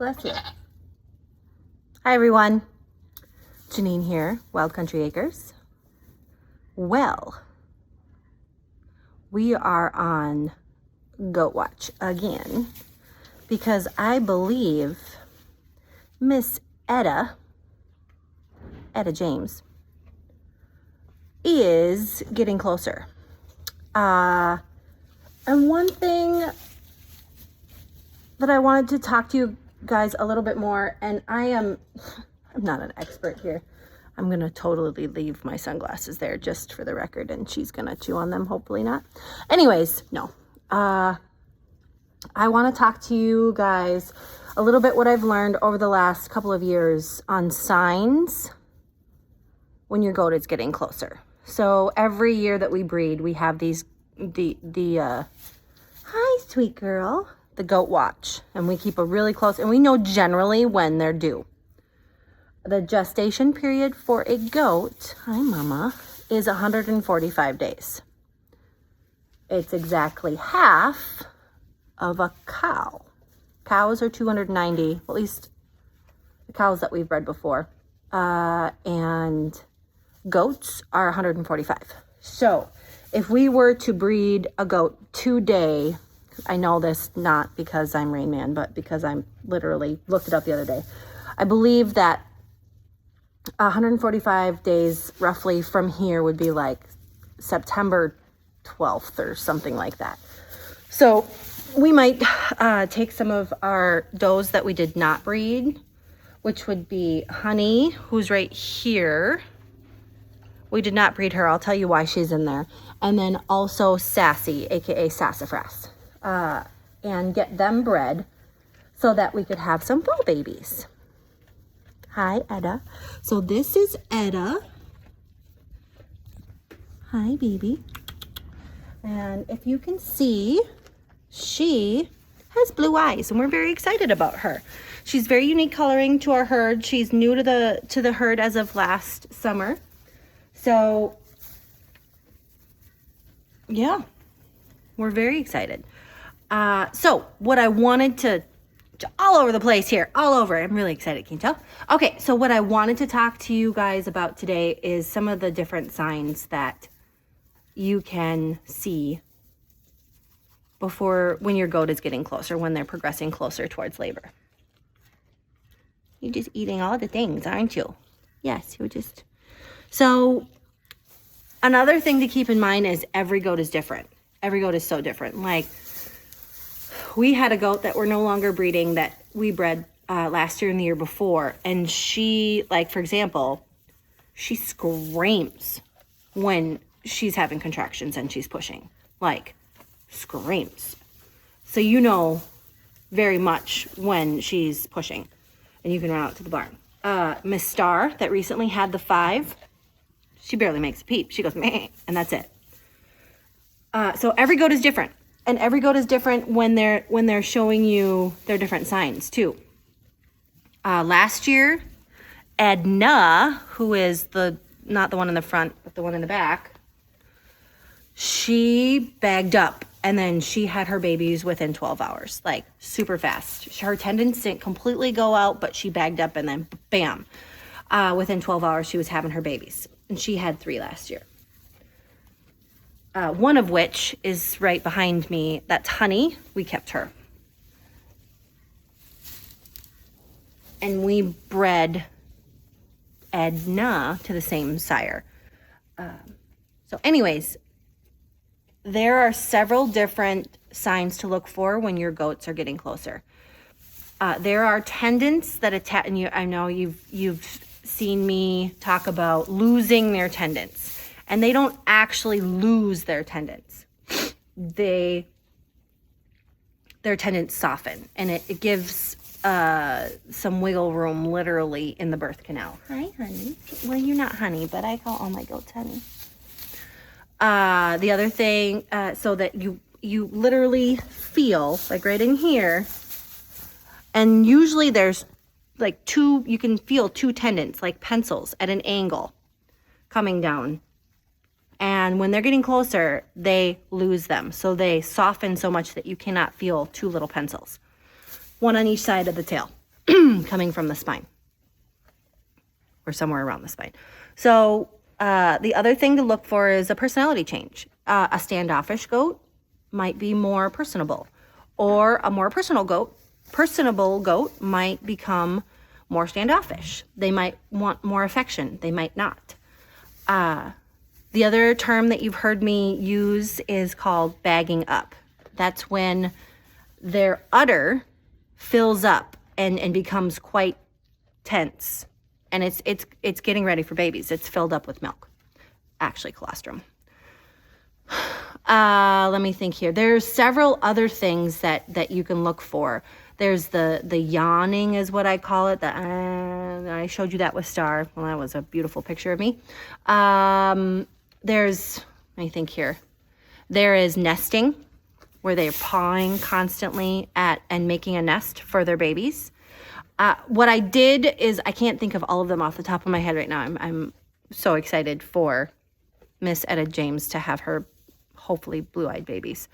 Bless you. Hi everyone, Janine here, Wild Country Acres. Well, we are on goat watch again because I believe Miss Etta James is getting closer. And one thing that I wanted to talk to you guys a little bit more, and I'm not an expert here. I'm gonna totally leave my sunglasses there just for the record, and she's gonna chew on them, hopefully not. Anyways, no. I want to talk to you guys a little bit what I've learned over the last couple of years on signs when your goat is getting closer. So every year that we breed, we have these hi sweet girl, the goat watch, and we keep a really close, and we know generally when they're due. The gestation period for a goat, hi mama, is 145 days. It's exactly half of a cow. Cows are 290, at least the cows that we've bred before, and goats are 145. So if we were to breed a goat today, I know this not because I'm Rain Man, but because I'm literally looked it up the other day. I believe that 145 days roughly from here would be like September 12th or something like that. So we might take some of our does that we did not breed, which would be Honey, who's right here. We did not breed her. I'll tell you why she's in there. And then also Sassy, aka Sassafras, and get them bred so that we could have some bull babies. Hi, Etta. So this is Etta. Hi, baby. And if you can see, she has blue eyes, and we're very excited about her. She's very unique coloring to our herd. She's new to the herd as of last summer. So yeah, we're very excited. So what I wanted to all over the place here, all over. I'm really excited, can you tell? Okay, so what I wanted to talk to you guys about today is some of the different signs that you can see before when your goat is getting closer, when they're progressing closer towards labor. You're just eating all the things, aren't you? Yes, you're just... So another thing to keep in mind is every goat is different. Every goat is so different. Like, we had a goat that we're no longer breeding that we bred last year and the year before. And she, like, for example, she screams when she's having contractions and she's pushing. Like, screams. So you know very much when she's pushing. And you can run out to the barn. Miss Star, that recently had the 5, she barely makes a peep. She goes, meh, and that's it. So every goat is different. And every goat is different when they're showing you their different signs too. Last year, Edna, who is not the one in the front, but the one in the back, she bagged up, and then she had her babies within 12 hours, like super fast. Her tendons didn't completely go out, but she bagged up, and then bam, within 12 hours she was having her babies. And she had 3 last year. One of which is right behind me. That's Honey. We kept her. And we bred Edna to the same sire. So anyways, there are several different signs to look for when your goats are getting closer. There are tendons that attach, and I know you've seen me talk about losing their tendons. And they don't actually lose their tendons. Their tendons soften, and it gives some wiggle room literally in the birth canal. Hi, honey. Well, you're not honey, but I call all my goats honey. The other thing, so that you literally feel, like right in here, and usually there's like you can feel 2 tendons, like pencils at an angle coming down. And when they're getting closer, they lose them. So they soften so much that you cannot feel 2 little pencils. One on each side of the tail. coming from the spine or somewhere around the spine. So the other thing to look for is a personality change. A standoffish goat might be more personable, or a more personable goat might become more standoffish. They might want more affection. They might not. The other term that you've heard me use is called bagging up. That's when their udder fills up and becomes quite tense. And it's getting ready for babies. It's filled up with milk. Actually, colostrum. Let me think here. There's several other things that you can look for. There's the yawning is what I call it. I showed you that with Star. Well, that was a beautiful picture of me. Let me think here. There is nesting, where they're pawing constantly at and making a nest for their babies. What I did is, I can't think of all of them off the top of my head right now. I'm so excited for Miss Etta James to have her hopefully blue-eyed babies.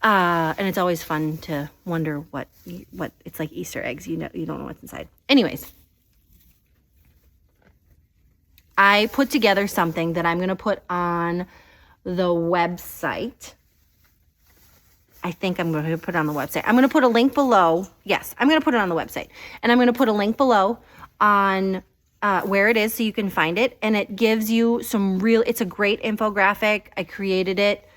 And it's always fun to wonder what it's like Easter eggs. You don't know what's inside. Anyways, I put together something that I'm going to put on the website. I think I'm going to put it on the website. I'm going to put a link below. Yes, I'm going to put it on the website. And I'm going to put a link below on where it is so you can find it. And it gives you it's a great infographic. I created it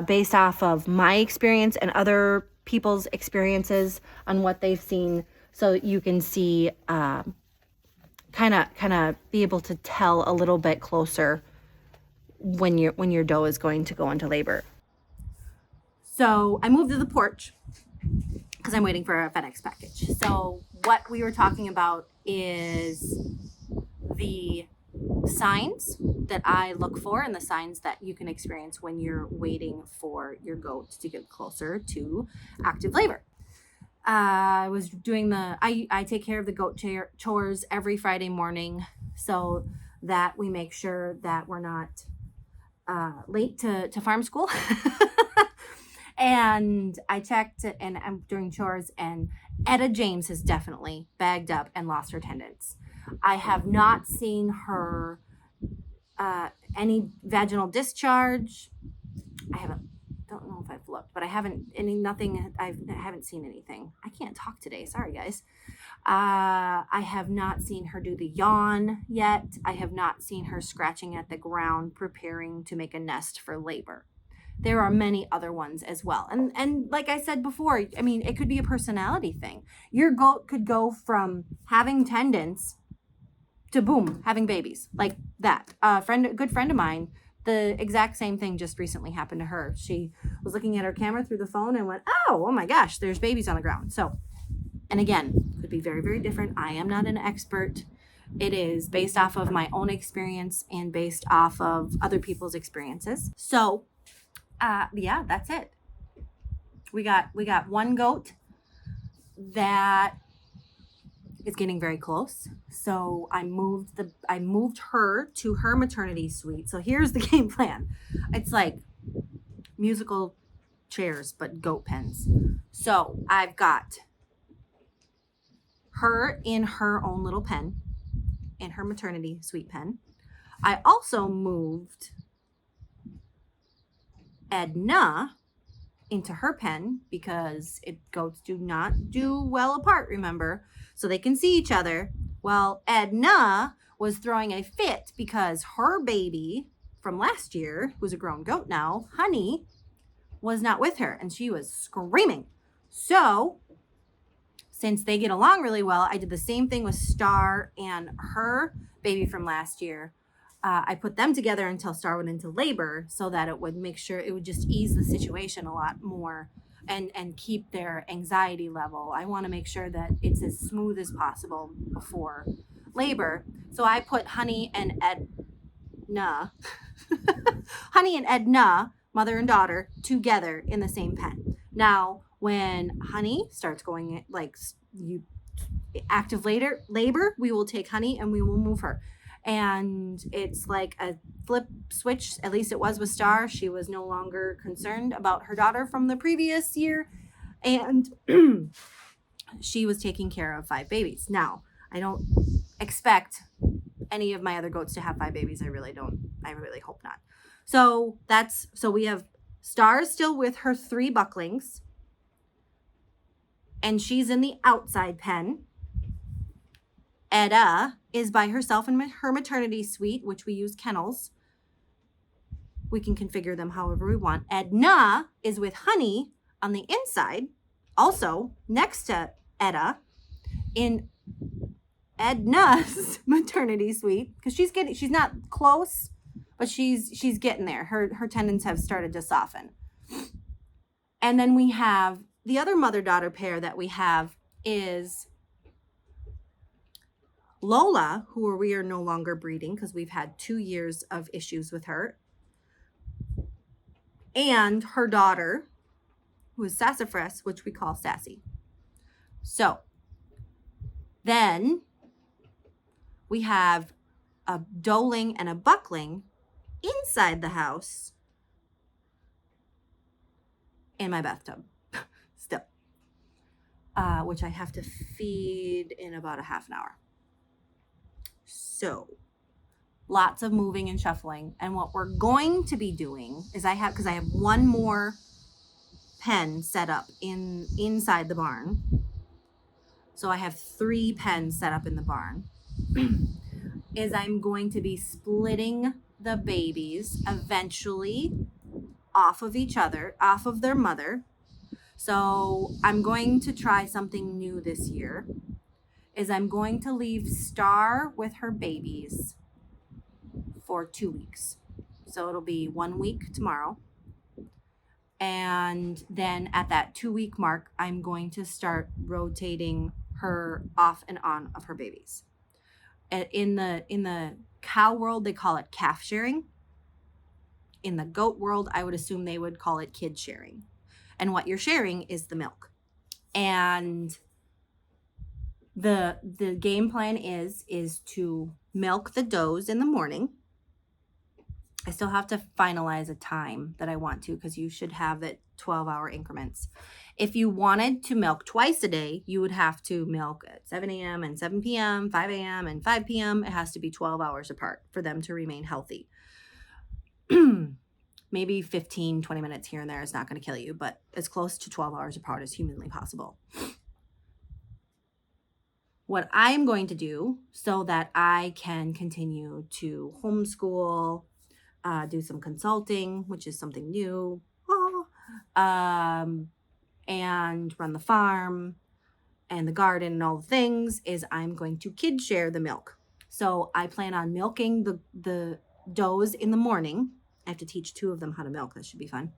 based off of my experience and other people's experiences on what they've seen, so that you can see, kind of be able to tell a little bit closer when your doe is going to go into labor. So I moved to the porch because I'm waiting for a FedEx package. So what we were talking about is the signs that I look for and the signs that you can experience when you're waiting for your goat to get closer to active labor. I was doing I take care of the goat chores every Friday morning, so that we make sure that we're not late to farm school. And I checked, and I'm doing chores, and Etta James has definitely bagged up and lost her tendons. I have not seen her any vaginal discharge. Don't know if I've looked, but I haven't seen anything. I can't talk today. Sorry, guys. I have not seen her do the yawn yet. I have not seen her scratching at the ground, preparing to make a nest for labor. There are many other ones as well. And like I said before, I mean, it could be a personality thing. Your goat could go from having tendons to boom, having babies like that. A good friend of mine, the exact same thing just recently happened to her. She was looking at her camera through the phone and went, oh my gosh, there's babies on the ground. So, and again, could be very, very different. I am not an expert. It is based off of my own experience and based off of other people's experiences. So, yeah, that's it. We got one goat that is getting very close. So I moved her to her maternity suite. So here's the game plan. It's like musical chairs, but goat pens. So I've got her in her own little pen, in her maternity suite pen. I also moved Edna into her pen because goats do not do well apart, remember? So they can see each other. Well, Edna was throwing a fit because her baby from last year, who's a grown goat now, Honey, was not with her and she was screaming. So since they get along really well, I did the same thing with Star and her baby from last year. I put them together until Star went into labor so that it would just ease the situation a lot more and keep their anxiety level. I want to make sure that it's as smooth as possible before labor. So I put Honey and Edna, mother and daughter, together in the same pen. Now, when Honey starts going active labor, we will take Honey and we will move her. And it's like a flip switch. At least it was with Star. She was no longer concerned about her daughter from the previous year. And she was taking care of 5 babies. Now, I don't expect any of my other goats to have 5 babies. I really don't. I really hope not. So we have Star's still with her 3 bucklings, and she's in the outside pen. Edda is by herself in her maternity suite, which we use kennels. We can configure them however we want. Edna is with Honey on the inside, also next to Edda in Edna's maternity suite, because she's not close, but she's getting there. Her tendons have started to soften. And then we have the other mother-daughter pair that we have is Lola, who we are no longer breeding because we've had 2 years of issues with her, and her daughter, who is Sassafras, which we call Sassy. So then we have a doeling and a buckling inside the house in my bathtub still, which I have to feed in about a half an hour. So lots of moving and shuffling. And what we're going to be doing is because I have one more pen set up inside the barn. So I have 3 pens set up in the barn. Is I'm going to be splitting the babies eventually off of each other, off of their mother. So I'm going to try something new this year. Is I'm going to leave Star with her babies for 2 weeks. So it'll be 1 week tomorrow. And then at that 2-week mark, I'm going to start rotating her off and on of her babies. In the cow world, they call it calf sharing. In the goat world, I would assume they would call it kid sharing. And what you're sharing is the milk. And the game plan is to milk the does in the morning. I still have to finalize a time that I want to, because you should have it 12-hour increments. If you wanted to milk twice a day, you would have to milk at 7 a.m. and 7 p.m., 5 a.m. and 5 p.m. It has to be 12 hours apart for them to remain healthy. Maybe 15, 20 minutes here and there is not going to kill you, but as close to 12 hours apart as humanly possible. What I'm going to do so that I can continue to homeschool, do some consulting, which is something new, and run the farm and the garden and all the things, is I'm going to kid share the milk. So I plan on milking the does in the morning. I have to teach 2 of them how to milk. That should be fun.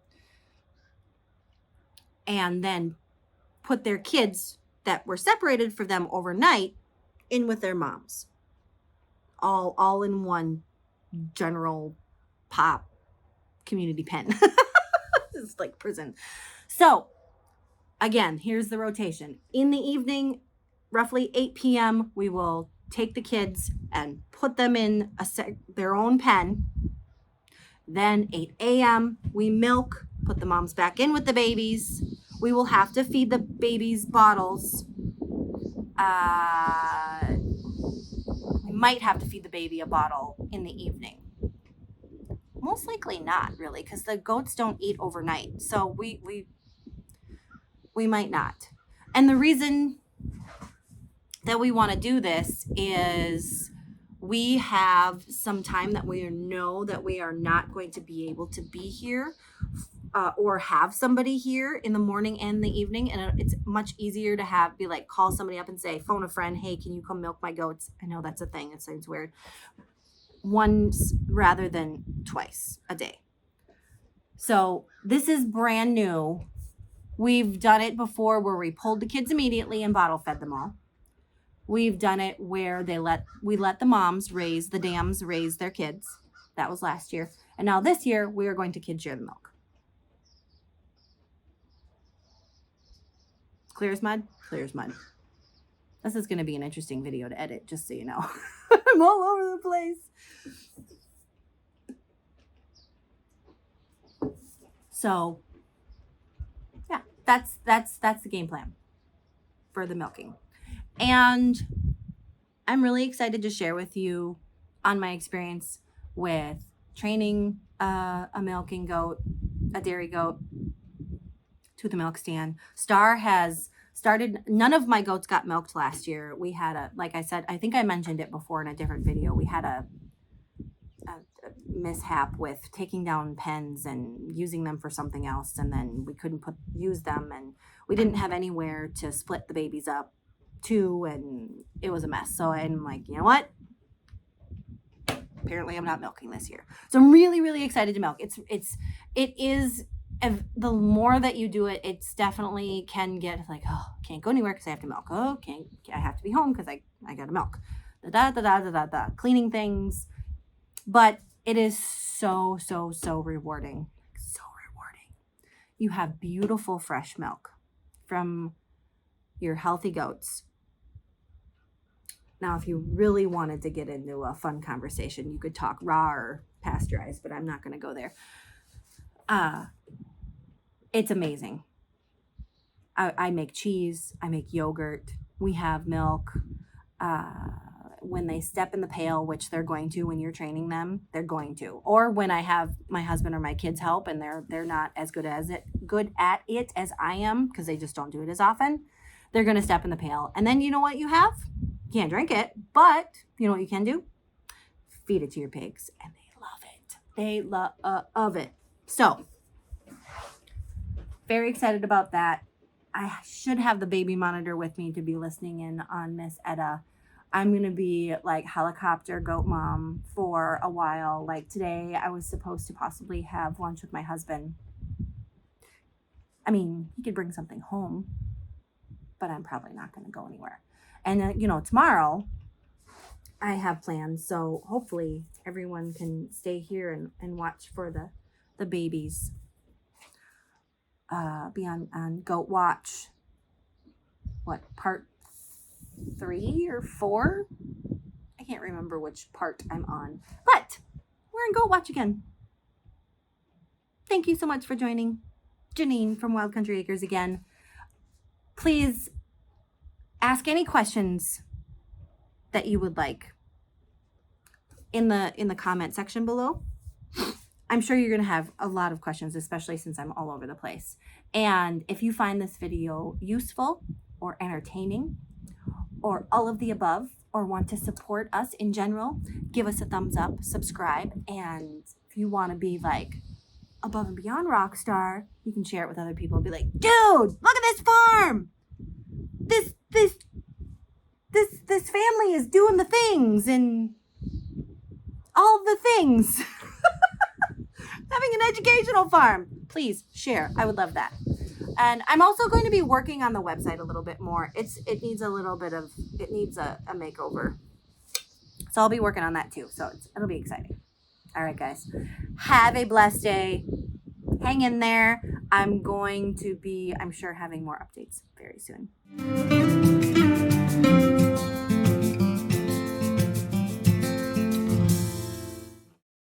And then put their kids that were separated for them overnight in with their moms. All in one general pop community pen. It's like prison. So again, here's the rotation. In the evening, roughly 8 p.m., we will take the kids and put them in their own pen. Then 8 a.m., we milk, put the moms back in with the babies. We will have to feed the babies bottles. We might have to feed the baby a bottle in the evening. Most likely not, really, because the goats don't eat overnight. So we might not. And the reason that we want to do this is we have some time that we know that we are not going to be able to be here or have somebody here in the morning and the evening. And it's much easier to call somebody up and say, phone a friend, hey, can you come milk my goats? I know that's a thing. It sounds weird. Once rather than twice a day. So this is brand new. We've done it before where we pulled the kids immediately and bottle fed them all. We've done it where we let the moms raise their kids. That was last year. And now this year, we are going to kid share the milk. Clear as mud? Clear as mud. This is going to be an interesting video to edit, just so you know. I'm all over the place. So, yeah, that's the game plan. for the milking. And I'm really excited to share with you on my experience with training a milking goat, a dairy goat, to the milk stand. Star has started, none of my goats got milked last year. We had a, like I said, I think I mentioned it before in a different video, we had a mishap with taking down pens and using them for something else, and then we couldn't use them, and we didn't have anywhere to split the babies up to, and it was a mess. So I'm like, you know what? Apparently I'm not milking this year. So I'm really, really excited to milk. It is, the more that you do it, it's definitely can get like, oh, can't go anywhere because I have to milk. Oh, I have to be home because I gotta milk. Cleaning things. But it is so, so, so rewarding. So rewarding. You have beautiful fresh milk from your healthy goats. Now, if you really wanted to get into a fun conversation, you could talk raw or pasteurized, but I'm not going to go there. It's amazing. I make cheese. I make yogurt. We have milk. When they step in the pail, which they're going to when you're training them, they're going to. Or when I have my husband or my kids help and they're not as good at it as I am, because they just don't do it as often, they're going to step in the pail. And then you know what you have? You can't drink it, but you know what you can do? Feed it to your pigs, and they love it. They love it. So, very excited about that. I should have the baby monitor with me to be listening in on Miss Etta. I'm going to be like helicopter goat mom for a while. Like today, I was supposed to possibly have lunch with my husband. I mean, he could bring something home, but I'm probably not going to go anywhere. And then, you know, tomorrow I have plans. So hopefully everyone can stay here and watch for the babies. Be on Goat Watch. What, part 3 or 4? I can't remember which part I'm on, but we're in Goat Watch again. Thank you so much for joining. Janine from Wild Country Acres again. Please ask any questions that you would like in the comment section below. I'm sure you're going to have a lot of questions, especially since I'm all over the place. And if you find this video useful or entertaining or all of the above, or want to support us in general, give us a thumbs up, subscribe. And if you want to be like above and beyond rock star, you can share it with other people and be like, dude, look at this farm. This family is doing the things and all the things. Having an educational farm. Please share. I would love that. And I'm also going to be working on the website a little bit more. It needs a makeover. So I'll be working on that too. So it'll be exciting. All right, guys. Have a blessed day. Hang in there. I'm going to be, I'm sure, having more updates very soon.